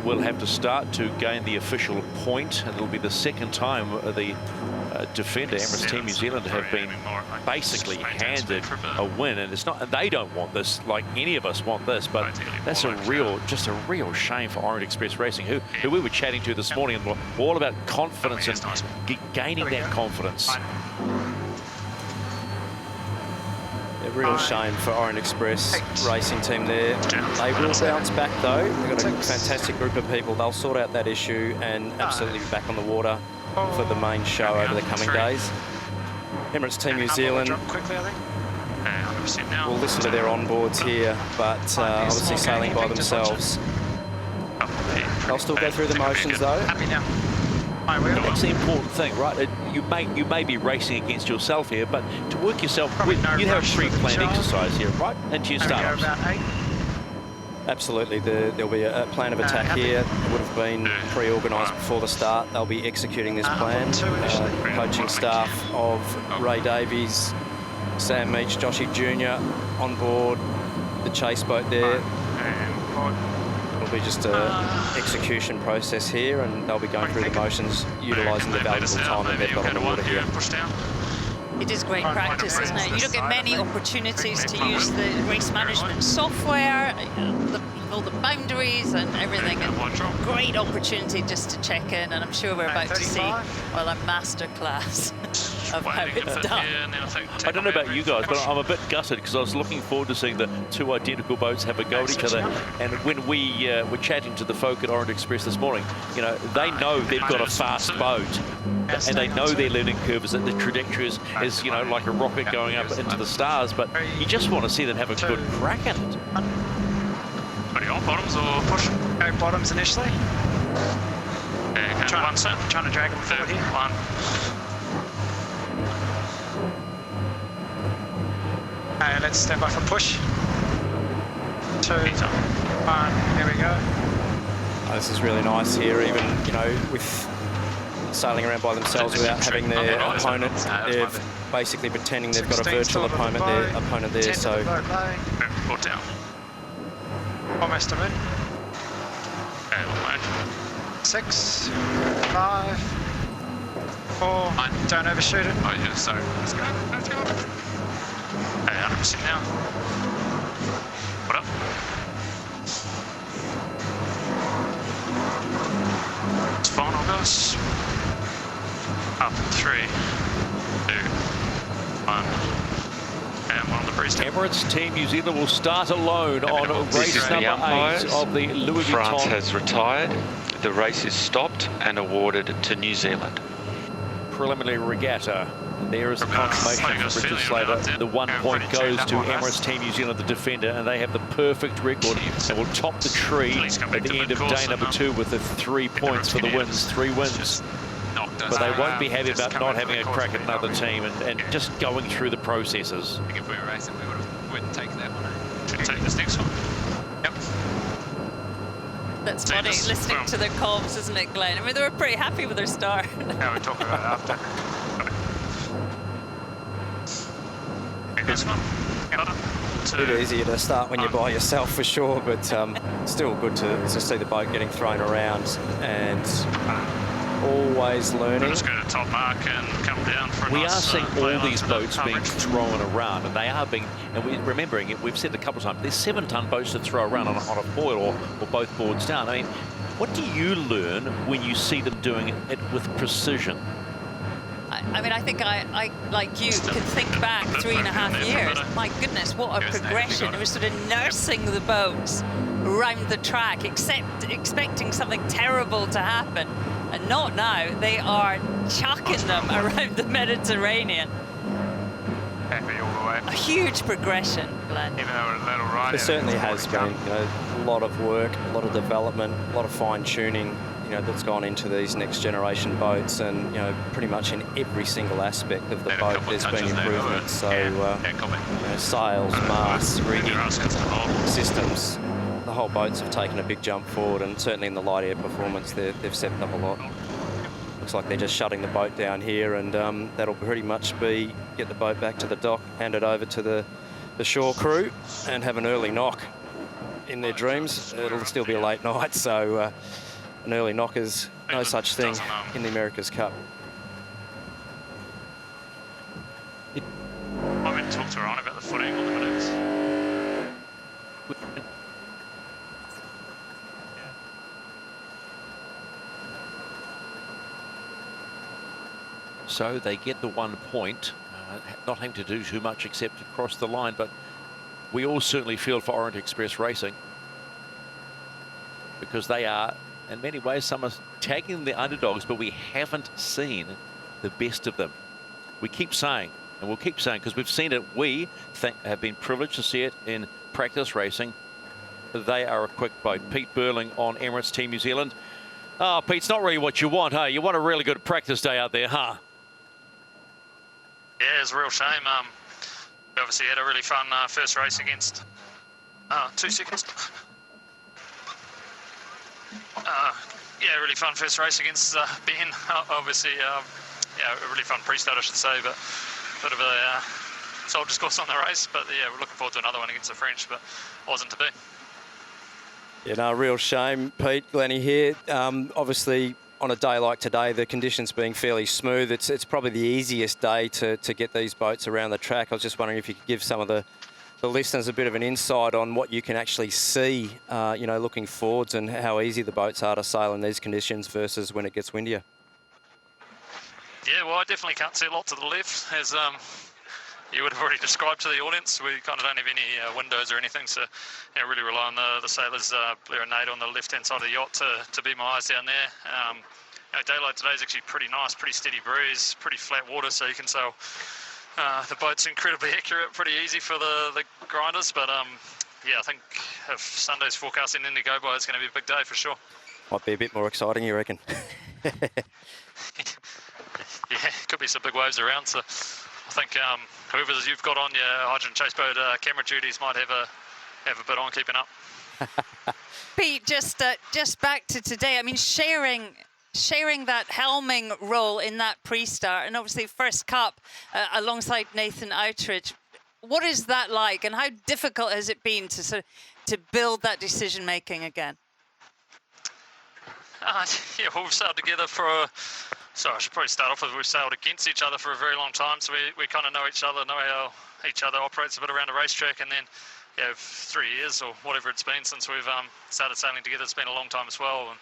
will have to start to gain the official point. It'll be the second time the defender, Emirates Team New Zealand, have been basically handed a win, and it's not, and they don't want this like any of us want this, but that's just a real shame for Orient Express Racing, who we were chatting to this morning, and were all about confidence and gaining that confidence. A real shame for Orient Express Racing team there. They will bounce back though. They've got a fantastic group of people. They'll sort out that issue and absolutely be back on the water for the main show over the coming days. Emirates Team New Zealand will listen to their onboards here, but obviously sailing by themselves. They'll still go through the motions though. That's the important thing, right? You may be racing against yourself here, but to work yourself, you have a pre-planned exercise here, right? Into your startups. Absolutely, there'll be a plan of attack here. It would have been pre-organised before the start. They'll be executing this plan. Coaching staff of Ray Davies, Sam Meach, Joshy Jr. on board the chase boat there. It'll be just a execution process here, and they'll be going through the motions, utilising the valuable time that they've got on the water here. It is great practice, isn't it? You don't get many opportunities to use the race management software, all the boundaries and everything. And great opportunity just to check in, and I'm sure we're about to see, well, a masterclass of how it's done. I don't know about you guys, but I'm a bit gutted because I was looking forward to seeing the two identical boats have a go at each other. And when we were chatting to the folk at Orient Express this morning, you know, they know they've got a fast boat, and they know their learning curve is that the trajectory is you know, like a rocket going up into the stars, but you just want to see them have a good crack at it. Are you on bottoms or push? Go bottoms initially. Trying to drag them forward here. One. Okay, let's stand by for push. 2, 1, here we go. Oh, this is really nice here, even, you know, with sailing around by themselves without having their opponent. They're basically pretending they've got a virtual opponent there, so... Put down. Almost a minute. 6, 5, 4, don't overshoot it. Oh yeah, sorry. Let's go. 100% now. What up? It's final, guys. Up in 3, 2, 1. And one on the breeze. Emirates Team New Zealand will start alone on race number 8 of the Louis Vuitton. France has retired. The race is stopped and awarded to New Zealand. Preliminary Regatta. There is the confirmation from Richard Slater. The 1 point goes to Emirates Team New Zealand, the defender, and they have the perfect record and will top the tree at the end of day number 2 with the 3 points for the wins, 3 wins. But they won't be happy about not having a crack at another team and just going through the processes. I think if we were racing, we would have taken that one. Should take this next one. Yep. That's funny, listening to their comms, isn't it, Glenn? I mean, they were pretty happy with their start. Yeah, we're talking about it after. This one. A bit easier to start when you're by yourself for sure, but still good to see the boat getting thrown around and always learning. Just go to top mark and come down for a We nice, are seeing all these boats being coverage. thrown around, and they are being, and remembering it, we've said it a couple of times, there's 7-ton boats to throw around on a foil or both boards down. I mean, what do you learn when you see them doing it with precision? I mean, I think I, like you, can think back 3.5 years. My goodness, what a progression. It was sort of nursing the boats around the track, expecting something terrible to happen. And not now. They are chucking them around the Mediterranean. Happy all the way. A huge progression, Glenn. Even though we're a little right. There certainly has been, you know, a lot of work, a lot of development, a lot of fine-tuning, you know, that's gone into these next generation boats, and, you know, pretty much in every single aspect of the boat there's been improvements. So, you know, sails, masts, rigging, systems, the whole boats have taken a big jump forward, and certainly in the light air performance they've stepped up a lot. Looks like they're just shutting the boat down here, and that'll pretty much be get the boat back to the dock, hand it over to the shore crew, and have an early knock in their dreams, it'll still be a late night, so an early knocker's no such thing in the America's Cup. I went and talked to her on about the footing on the minutes. So they get the 1 point, not having to do too much except to cross the line, but we all certainly feel for Orient Express Racing because they are, in many ways, some are tagging the underdogs, but we haven't seen the best of them. We keep saying, and we'll keep saying, because we've seen it, we have been privileged to see it in practice racing. They are a quick boat. Pete Burling on Emirates Team New Zealand. Oh, Pete, it's not really what you want, huh? You want a really good practice day out there, huh? Yeah, it's a real shame. We obviously had a really fun first race against... 2 seconds. Yeah, really fun first race against Ben. Obviously, yeah, a really fun pre-start, I should say, but a bit of a soldier's course on the race. But yeah, we're looking forward to another one against the French, but wasn't to be. Yeah, no, real shame, Pete. Glennie here. Obviously, on a day like today, the conditions being fairly smooth, it's probably the easiest day to get these boats around the track. I was just wondering if you could give some of the listeners a bit of an insight on what you can actually see, you know, looking forwards and how easy the boats are to sail in these conditions versus when it gets windier. Yeah, well, I definitely can't see a lot to the left, as you would have already described to the audience. We kind of don't have any windows or anything, so you know, really rely on the sailors, Blair and Nate, on the left-hand side of the yacht to be my eyes down there. You know, daylight today is actually pretty nice, pretty steady breeze, pretty flat water, so you can sail. The boat's incredibly accurate, pretty easy for the grinders, but yeah, I think if Sunday's forecasting in to go by, it's going to be a big day for sure. Might be a bit more exciting, you reckon? Yeah, could be some big waves around, so I think whoever you've got on your hydrogen chase boat camera duties might have a bit on keeping up. Pete, just back to today. I mean, sharing that helming role in that pre-start, and obviously first cup alongside Nathan Outridge. What is that like, and how difficult has it been to build that decision making again? Yeah, well, we've sailed together for. So I should probably start off with we've sailed against each other for a very long time, so we kind of know each other, know how each other operates a bit around a racetrack, and then yeah, 3 years or whatever it's been since we've started sailing together. It's been a long time as well, and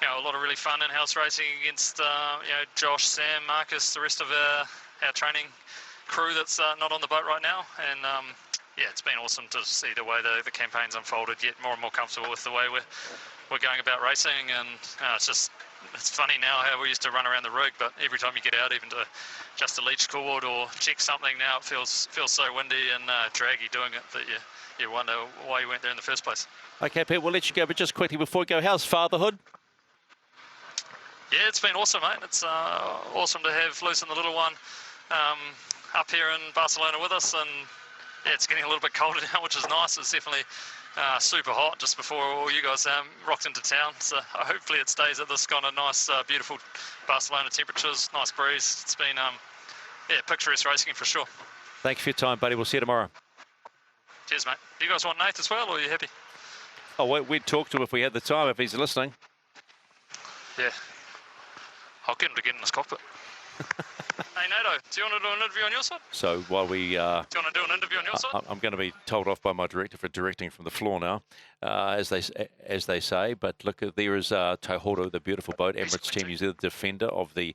you know, a lot of really fun in-house racing against you know, Josh, Sam, Marcus, the rest of our training crew that's not on the boat right now, and yeah, it's been awesome to see the way the campaign's unfolded. Yet more and more comfortable with the way we're going about racing, and it's funny now how we used to run around the rig, but every time you get out, even to just a leech cord or check something, now it feels so windy and draggy doing it that you wonder why you went there in the first place. Okay, Pete, we'll let you go, but just quickly before we go, how's fatherhood? Yeah, it's been awesome, mate. It's awesome to have Luce and the little one up here in Barcelona with us, and yeah, it's getting a little bit colder now, which is nice. It's definitely super hot just before all you guys rocked into town, so hopefully it stays at this kind of nice, beautiful Barcelona temperatures, nice breeze. It's been yeah, picturesque racing for sure. Thank you for your time, buddy. We'll see you tomorrow. Cheers, mate. Do you guys want Nate as well, or are you happy? Oh, we'd talk to him if we had the time, if he's listening. Yeah. I'll get him to get in this cockpit. Hey, Nato, do you want to do an interview on your side? So while we... do you want to do an interview on your side? I'm going to be told off by my director for directing from the floor now, as they say. But look, there is Tohoro, the beautiful boat, Emirates Team New Zealand, defender of the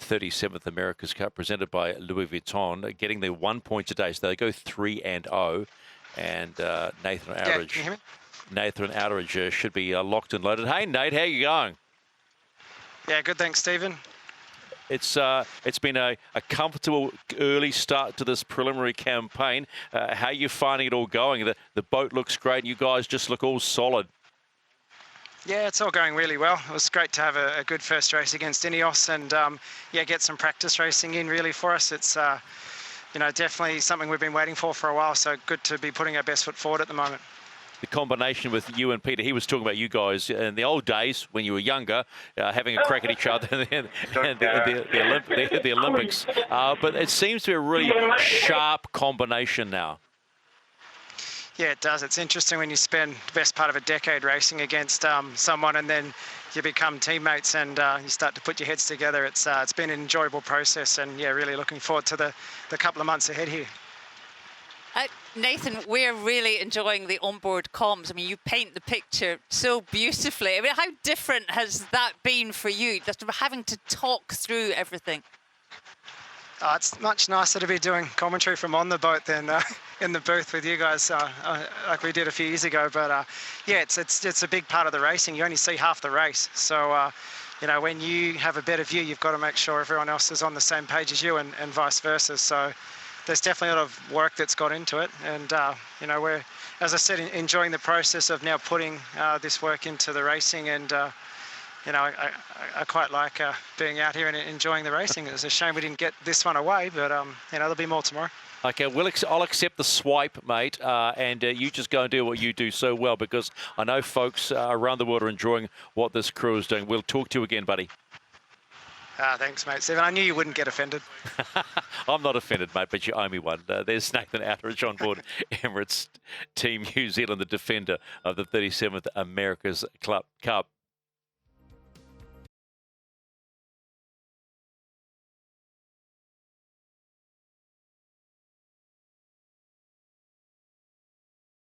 37th America's Cup, presented by Louis Vuitton, getting their 1 point today. So they go 3-0, and Nathan Outridge. Yeah, can you hear me? Nathan Outridge should be locked and loaded. Hey, Nate, how you going? Yeah, good, thanks, Stephen. It's been a comfortable early start to this preliminary campaign. How are you finding it all going? The boat looks great, and you guys just look all solid. Yeah, it's all going really well. It was great to have a good first race against Ineos, and yeah, get some practice racing in really for us. It's you know, definitely something we've been waiting for a while, so good to be putting our best foot forward at the moment. The combination with you and Peter, he was talking about you guys in the old days when you were younger, having a crack at each other and the Olympics. But it seems to be a really sharp combination now. Yeah, it does. It's interesting when you spend the best part of a decade racing against someone, and then you become teammates and you start to put your heads together. It's been an enjoyable process, and yeah, really looking forward to the couple of months ahead here. Nathan, we're really enjoying the onboard comms. I mean, you paint the picture so beautifully. I mean, how different has that been for you, just having to talk through everything? It's much nicer to be doing commentary from on the boat than in the booth with you guys, like we did a few years ago. But yeah, it's a big part of the racing. You only see half the race, so you know, when you have a better view, you've got to make sure everyone else is on the same page as you, and vice versa. So there's definitely a lot of work that's got into it, and you know, we're, as I said, enjoying the process of now putting this work into the racing, and you know, I quite like being out here and enjoying the racing. It's a shame we didn't get this one away, but you know, there'll be more tomorrow. Okay, I'll accept the swipe, mate, and you just go and do what you do so well, because I know folks around the world are enjoying what this crew is doing. We'll talk to you again, buddy. Thanks, mate. Stephen, I knew you wouldn't get offended. I'm not offended, mate, but you owe me one. There's Nathan Outridge on board Emirates Team New Zealand, the defender of the 37th America's Cup.